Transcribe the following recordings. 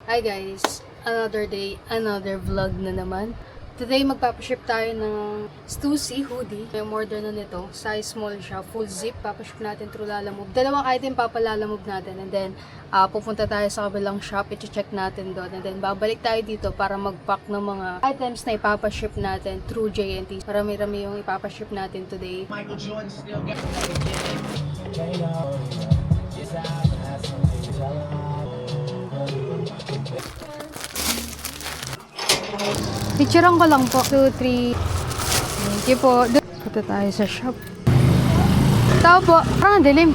Hi guys! Another day, another vlog na naman. Today magpapaship tayo ng Stussy hoodie. May order na nito. Size small siya. Full zip. Papaship natin through Lalamove. Dalawang item papalalamove natin. And then, pupunta tayo sa kabilang shop. I-check natin doon. And then, babalik tayo dito para mag-pack ng mga items na ipapaship natin through JNT. Marami-rami yung ipapaship natin today. Michael Jordan still got Picturean ko lang po. 2, 3. Thank you po. Punta tayo sa shop. Tao po. Dilim.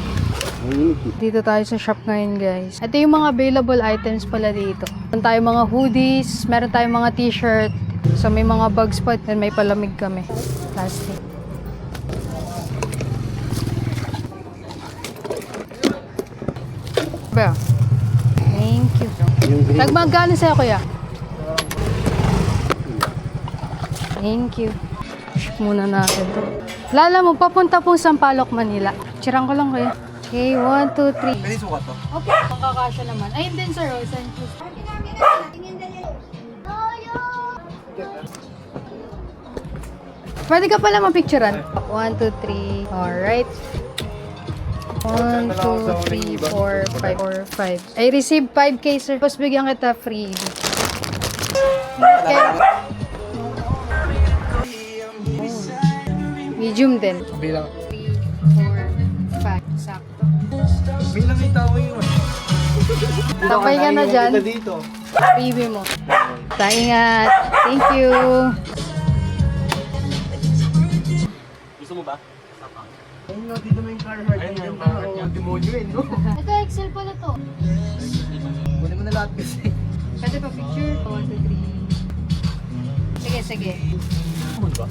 Dito tayo sa shop ngayon, guys. Ito yung mga available items pala dito. Meron tayong mga hoodies, meron tayong mga t-shirt. So, may mga bags pa. Then, may palamig kami. Plastic. Bro. Thank you. Nagmagano sa'yo, kuya? Thank you. Ship muna natin to. Lalamove, papunta pong Sampaloc, Manila. Chirang ko lang, kuya. Okay, 1, 2, 3. Pwede sukat to? Okay, makakasya naman. Ayun din, sir. Saan po? Pwede ka pala mapicturean. 1, 2, 3. Alright. 1, 2, 3, 4, 5. I received 5K, sir. Tapos bigyan kita free. Okay. Medium din. Bilang. 3, 4, 5. Sakto. Bilang yung tao yun. Sabay ka na dyan. Dito. Freebie mo. Ingat. Thank you. Gusto mo ba? Ayun nga, dito mo yung Carhartt. Ayun yung Carhartt. Demonyo eh, no? Ito, Excel pala to. Kunin mo na lahat kasi. Pwede pa picture? 1, 2, 3. Sige, sige. Ano ba?